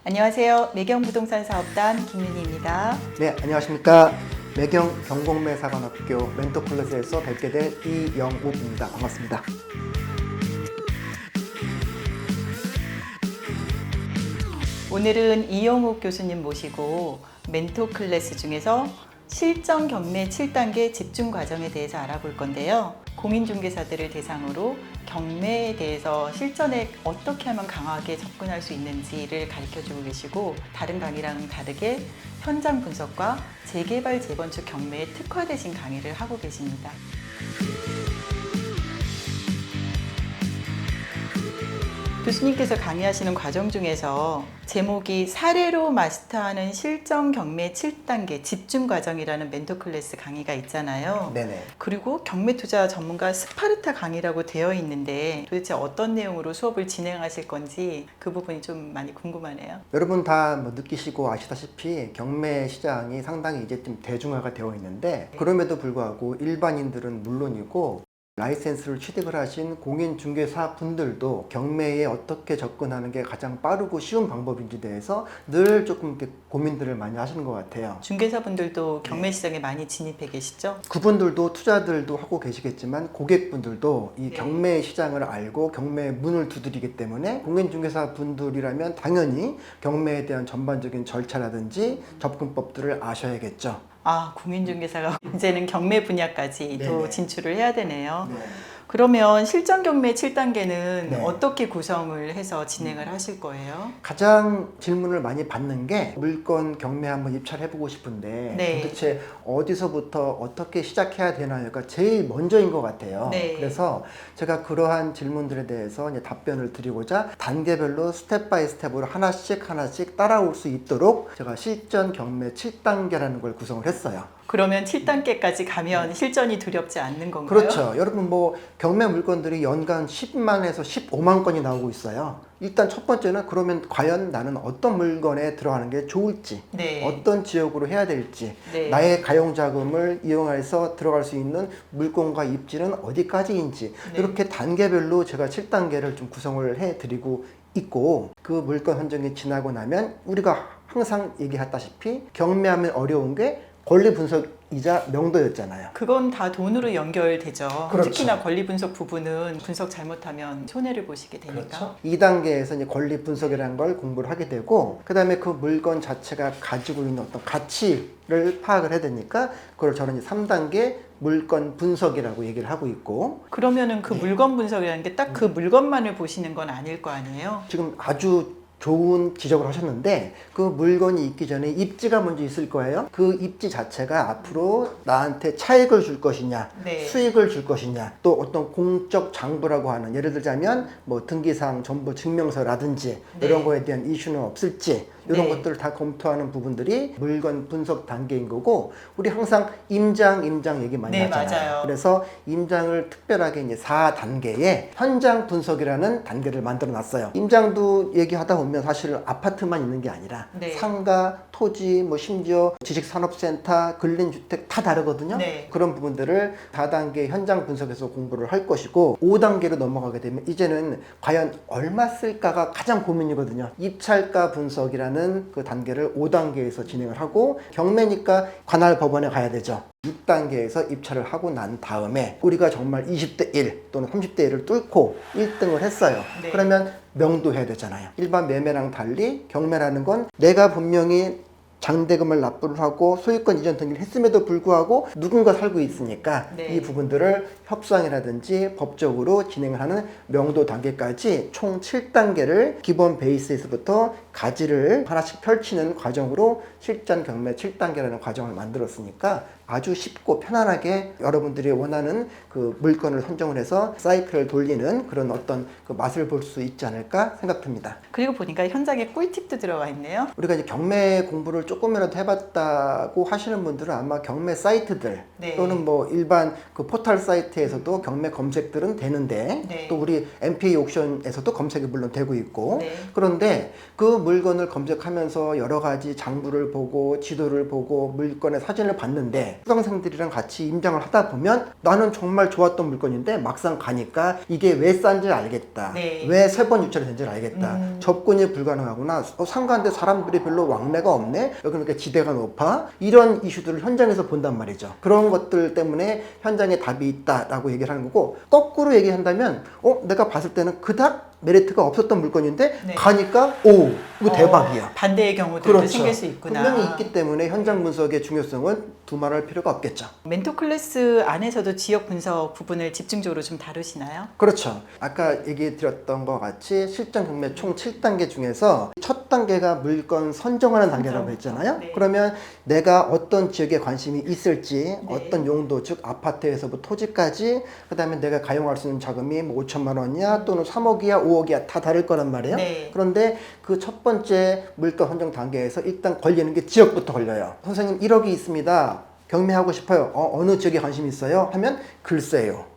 안녕하세요. 매경부동산 사업단 김윤희입니다. 네, 안녕하십니까. 매경 경공매사관학교 멘토 클래스에서 뵙게 된 이영욱입니다. 반갑습니다. 오늘은 이영욱 교수님 모시고 멘토 클래스 중에서 실전 경매 7단계 집중 과정에 대해서 알아볼 건데요. 공인중개사들을 대상으로 경매에 대해서 실전에 어떻게 하면 강하게 접근할 수 있는지를 가르쳐주고 계시고, 다른 강의랑은 다르게 현장 분석과 재개발, 재건축 경매에 특화되신 강의를 하고 계십니다. 교수님께서 강의하시는 과정 중에서 제목이 사례로 마스터하는 실전 경매 7단계 집중 과정이라는 멘토 클래스 강의가 있잖아요. 네네. 그리고 경매 투자 전문가 스파르타 강의라고 되어 있는데 도대체 어떤 내용으로 수업을 진행하실 건지 그 부분이 좀 많이 궁금하네요. 여러분 다 느끼시고 아시다시피 경매 시장이 상당히 이제 좀 대중화가 되어 있는데, 그럼에도 불구하고 일반인들은 물론이고 라이센스를 취득을 하신 공인중개사 분들도 경매에 어떻게 접근하는 게 가장 빠르고 쉬운 방법인지 대해서 늘 조금 이렇게 고민들을 많이 하시는 것 같아요. 중개사분들도 경매 시장에 많이 진입해 계시죠? 그분들도 투자들도 하고 계시겠지만 고객분들도 이 네. 경매 시장을 알고 경매 문을 두드리기 때문에 공인중개사 분들이라면 당연히 경매에 대한 전반적인 절차라든지 접근법들을 아셔야겠죠. 공인중개사가 이제는 경매 분야까지 또 네네. 진출을 해야 되네요. 네. 그러면 실전 경매 7단계는 네. 어떻게 구성을 해서 진행을 하실 거예요? 가장 질문을 많이 받는 게 물건 경매 한번 입찰해 보고 싶은데 네. 도대체 어디서부터 어떻게 시작해야 되나요가 제일 먼저인 것 같아요. 네. 그래서 제가 그러한 질문들에 대해서 이제 답변을 드리고자 단계별로 스텝 바이 스텝으로 하나씩 따라올 수 있도록 제가 실전 경매 7단계라는 걸 구성을 했어요. 그러면 7단계까지 가면 실전이 두렵지 않는 건가요? 그렇죠. 여러분 경매 물건들이 연간 10만에서 15만 건이 나오고 있어요. 일단 첫 번째는 그러면 과연 나는 어떤 물건에 들어가는 게 좋을지, 네. 어떤 지역으로 해야 될지, 네. 나의 가용자금을 이용해서 들어갈 수 있는 물건과 입지는 어디까지인지, 네. 이렇게 단계별로 제가 7단계를 좀 구성을 해드리고 있고, 그 물건 선정이 지나고 나면 우리가 항상 얘기했다시피 경매하면 어려운 게 권리 분석이자 명도였잖아요. 그건 다 돈으로 연결되죠. 그렇죠. 특히나 권리 분석 부분은 분석 잘못하면 손해를 보시게 되니까. 2단계에서 이제 권리 분석이라는 걸 공부를 하게 되고, 그 다음에 그 물건 자체가 가지고 있는 어떤 가치를 파악을 해야 되니까, 그걸 저는 이제 3단계 물건 분석이라고 얘기를 하고 있고, 그러면은 그 물건 분석이라는 게 딱 그 물건만을 보시는 건 아닐 거 아니에요? 지금 아주 좋은 지적을 하셨는데, 그 물건이 있기 전에 입지가 먼저 있을 거예요. 그 입지 자체가 앞으로 나한테 차익을 줄 것이냐, 네. 수익을 줄 것이냐, 또 어떤 공적 장부라고 하는, 예를 들자면 등기사항 정보 증명서라든지 네. 이런 거에 대한 이슈는 없을지, 이런 네. 것들을 다 검토하는 부분들이 물건 분석 단계인 거고, 우리 항상 임장 얘기 많이 네, 하잖아요. 맞아요. 그래서 임장을 특별하게 이제 4단계에 현장 분석이라는 단계를 만들어 놨어요. 임장도 얘기하다 보면 사실 아파트만 있는 게 아니라 네. 상가, 토지, 심지어 지식산업센터, 근린주택 다 다르거든요. 네. 그런 부분들을 4단계 현장 분석에서 공부를 할 것이고, 5단계로 넘어가게 되면 이제는 과연 얼마 쓸까가 가장 고민이거든요. 입찰가 분석이라는 그 단계를 5단계에서 진행을 하고, 경매니까 관할 법원에 가야 되죠. 6단계에서 입찰을 하고 난 다음에 우리가 정말 20대 1 또는 30대 1을 뚫고 1등을 했어요. 네. 그러면 명도해야 되잖아요. 일반 매매랑 달리 경매라는 건 내가 분명히 장대금을 납부를 하고 소유권 이전 등기를 했음에도 불구하고 누군가 살고 있으니까 네. 이 부분들을 협상이라든지 법적으로 진행을 하는 명도 단계까지 총 7단계를 기본 베이스에서부터 가지를 하나씩 펼치는 과정으로 실전 경매 7단계라는 과정을 만들었으니까 아주 쉽고 편안하게 여러분들이 원하는 그 물건을 선정을 해서 사이클을 돌리는 그런 어떤 그 맛을 볼 수 있지 않을까 생각됩니다. 그리고 보니까 현장에 꿀팁도 들어가 있네요. 우리가 이제 경매 공부를 조금이라도 해봤다고 하시는 분들은 아마 경매 사이트들 네. 또는 일반 그 포털 사이트에서도 경매 검색들은 되는데, 네. 또 우리 MPA 옥션에서도 검색이 물론 되고 있고, 네. 그런데 그 물건을 검색하면서 여러 가지 장부를 보고 지도를 보고 물건의 사진을 봤는데 수강생들이랑 같이 임장을 하다 보면 나는 정말 좋았던 물건인데 막상 가니까 이게 왜 싼지 알겠다. 네. 왜 세 번 유찰이 된지 알겠다. 접근이 불가능하구나. 상가인데 사람들이 별로 왕래가 없네. 여기는 이렇게 지대가 높아. 이런 이슈들을 현장에서 본단 말이죠. 그런 것들 때문에 현장에 답이 있다라고 얘기를 하는 거고, 거꾸로 얘기한다면 내가 봤을 때는 그닥 메리트가 없었던 물건인데 네. 가니까 오 이거 대박이야. 반대의 경우들도 그렇죠. 생길 수 있구나. 분명히 있기 때문에 현장 분석의 중요성은 두말할 필요가 없겠죠. 멘토 클래스 안에서도 지역 분석 부분을 집중적으로 좀 다루시나요? 그렇죠. 아까 얘기 드렸던 것 같이 실전 경매 총 7단계 중에서 첫 단계가 물건 선정하는 단계라고 했잖아요. 네. 그러면 내가 어떤 지역에 관심이 있을지, 네. 어떤 용도, 즉 아파트에서부터 토지까지, 그 다음에 내가 가용할 수 있는 자금이 뭐 5천만 원이야 또는 3억이야 5억이야 다 다를 거란 말이에요. 네. 그런데 그 첫 번째 물건 선정 단계에서 일단 걸리는 게 지역부터 걸려요. 선생님 1억이 있습니다. 경매하고 싶어요. 어느 지역에 관심 있어요? 하면 글쎄요.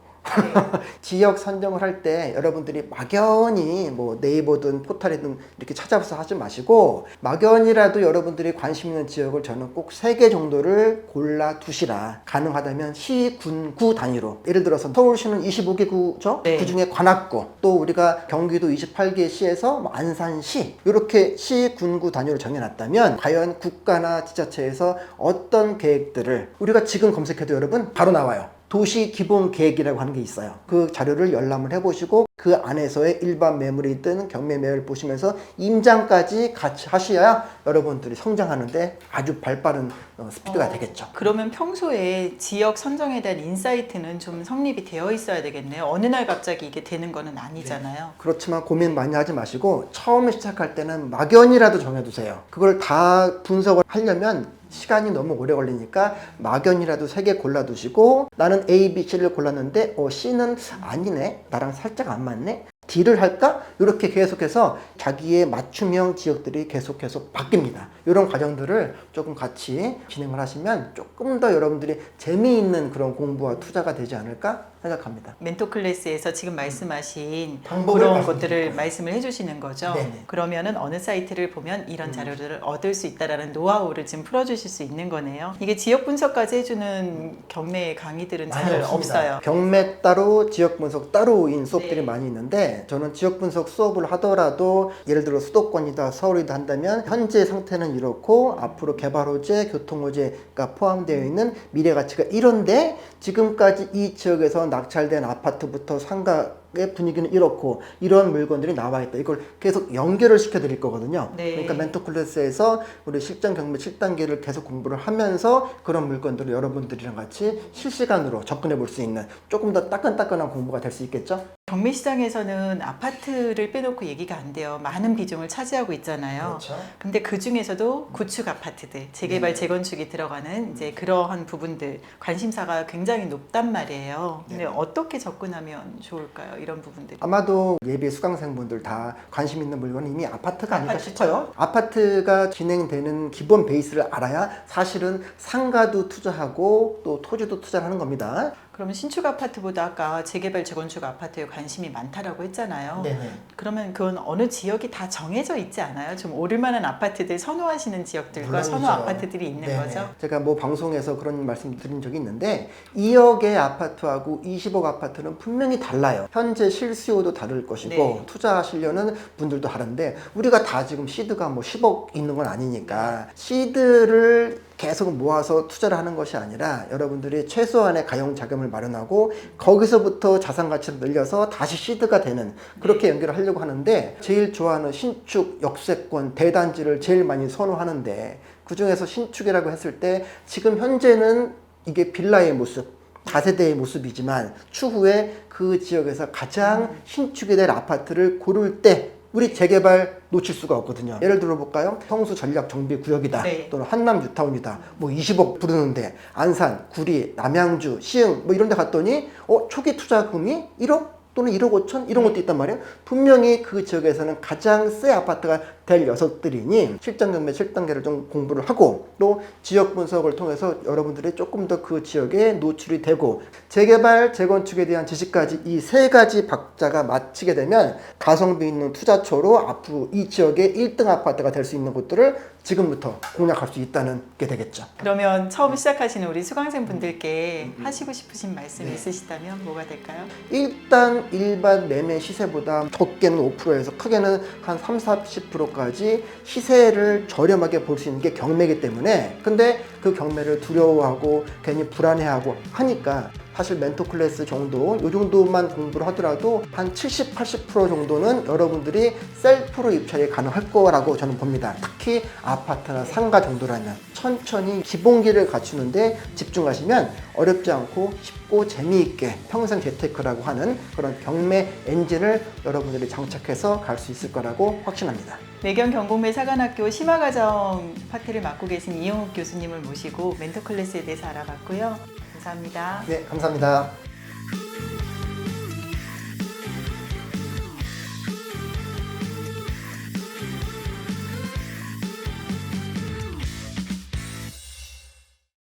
지역 선정을 할 때 여러분들이 막연히 뭐 네이버든 포털이든 이렇게 찾아서 하지 마시고, 막연히라도 여러분들이 관심 있는 지역을 저는 꼭 3개 정도를 골라 두시라. 가능하다면 시, 군, 구 단위로. 예를 들어서 서울시는 25개 구죠. 네. 그중에 관악구, 또 우리가 경기도 28개 시에서 뭐 안산시, 이렇게 시, 군, 구 단위로 정해놨다면 과연 국가나 지자체에서 어떤 계획들을, 우리가 지금 검색해도 여러분 바로 나와요. 도시 기본 계획이라고 하는 게 있어요. 그 자료를 열람을 해보시고 그 안에서의 일반 매물이든 경매 매물 보시면서 임장까지 같이 하셔야 여러분들이 성장하는데 아주 발빠른 스피드가 되겠죠. 그러면 평소에 지역 선정에 대한 인사이트는 좀 성립이 되어 있어야 되겠네요. 어느 날 갑자기 이게 되는 거는 아니잖아요. 그렇지만 고민 많이 하지 마시고 처음에 시작할 때는 막연이라도 정해두세요. 그걸 다 분석을 하려면 시간이 너무 오래 걸리니까 막연이라도 3개 골라두시고, 나는 A, B, C를 골랐는데 C는 아니네, 나랑 살짝 안 맞네, D를 할까? 이렇게 계속해서 자기의 맞춤형 지역들이 계속해서 바뀝니다. 이런 과정들을 조금 같이 진행을 하시면 조금 더 여러분들이 재미있는 그런 공부와 투자가 되지 않을까 생각합니다. 멘토 클래스에서 지금 말씀하신 방법을 그런 말씀드릴 것들을 거예요. 말씀을 해주시는 거죠. 네네. 그러면은 어느 사이트를 보면 이런 자료들을 얻을 수 있다라는 노하우를 지금 풀어주실 수 있는 거네요. 이게 지역 분석까지 해주는 경매 강의들은 잘 없어요. 경매 따로 지역 분석 따로인 수업들이 네. 많이 있는데, 저는 지역 분석 수업을 하더라도 예를 들어 수도권이다 서울이다 한다면 현재 상태는 이렇고 앞으로 개발 호재, 교통 호재가 포함되어 있는 미래 가치가 이런데 지금까지 이 지역에서 낙찰된 아파트부터 상가의 분위기는 이렇고 이런 물건들이 나와 있다. 이걸 계속 연결을 시켜 드릴 거거든요. 네. 그러니까 멘토 클래스에서 우리 실전 경매 7단계를 계속 공부를 하면서 그런 물건들을 여러분들이랑 같이 실시간으로 접근해 볼 수 있는 조금 더 따끈따끈한 공부가 될 수 있겠죠? 경매 시장에서는 아파트를 빼놓고 얘기가 안 돼요. 많은 비중을 차지하고 있잖아요. 그렇죠. 근데 그 중에서도 구축 아파트들, 재개발, 재건축이 들어가는 이제 그러한 부분들 관심사가 굉장히 높단 말이에요. 근데 어떻게 접근하면 좋을까요? 이런 부분들이. 아마도 예비 수강생분들 다 관심 있는 물건은 이미 아파트가 아닐까 아파트죠. 싶어요. 아파트가 진행되는 기본 베이스를 알아야 사실은 상가도 투자하고 또 토지도 투자하는 겁니다. 그러면 신축 아파트보다 아까 재개발, 재건축 아파트에 관심이 많다라고 했잖아요. 네네. 그러면 그건 어느 지역이 다 정해져 있지 않아요? 좀 오를 만한 아파트들 선호하시는 지역들과 물론이죠. 선호 아파트들이 있는 네네. 거죠? 제가 뭐 방송에서 그런 말씀 드린 적이 있는데 2억의 아파트하고 20억 아파트는 분명히 달라요. 현재 실수요도 다를 것이고 네. 투자하시려는 분들도 다른데, 우리가 다 지금 시드가 뭐 10억 있는 건 아니니까 시드를 계속 모아서 투자를 하는 것이 아니라 여러분들이 최소한의 가용 자금을 마련하고 거기서부터 자산 가치를 늘려서 다시 시드가 되는, 그렇게 연결을 하려고 하는데, 제일 좋아하는 신축, 역세권, 대단지를 제일 많이 선호하는데, 그 중에서 신축이라고 했을 때 지금 현재는 이게 빌라의 모습, 다세대의 모습이지만 추후에 그 지역에서 가장 신축이 될 아파트를 고를 때 우리 재개발 놓칠 수가 없거든요. 예를 들어 볼까요? 성수 전략 정비 구역이다. 네. 또는 한남 뉴타운이다. 뭐 20억 부르는데 안산, 구리, 남양주, 시흥 뭐 이런 데 갔더니 초기 투자금이 1억? 또는 1억 5천 이런 것도 있단 말이에요. 분명히 그 지역에서는 가장 새 아파트가 될 녀석들이니 실전 경매 7단계를 좀 공부를 하고 또 지역 분석을 통해서 여러분들이 조금 더 그 지역에 노출이 되고 재개발, 재건축에 대한 지식까지 이 세 가지 박자가 맞추게 되면 가성비 있는 투자처로 앞으로 이 지역의 1등 아파트가 될 수 있는 곳들을 지금부터 공략할 수 있다는 게 되겠죠. 그러면 처음 시작하시는 우리 수강생 분들께 하시고 싶으신 말씀이 있으시다면 뭐가 될까요? 일단 일반 매매 시세보다 적게는 5%에서 크게는 한 30-40%까지 시세를 저렴하게 볼 수 있는 게 경매이기 때문에 근데 그 경매를 두려워하고 괜히 불안해하고 하니까 사실 멘토 클래스 정도 이 정도만 공부를 하더라도 한 70-80% 정도는 여러분들이 셀프로 입찰이 가능할 거라고 저는 봅니다. 특히 아파트나 상가 정도라면 천천히 기본기를 갖추는데 집중하시면 어렵지 않고 쉽고 재미있게 평생 재테크라고 하는 그런 경매 엔진을 여러분들이 장착해서 갈 수 있을 거라고 확신합니다. 매경 경공매 사관학교 심화과정 파트를 맡고 계신 이영욱 교수님을 모시고 멘토 클래스에 대해서 알아봤고요. 감사합니다. 네, 감사합니다.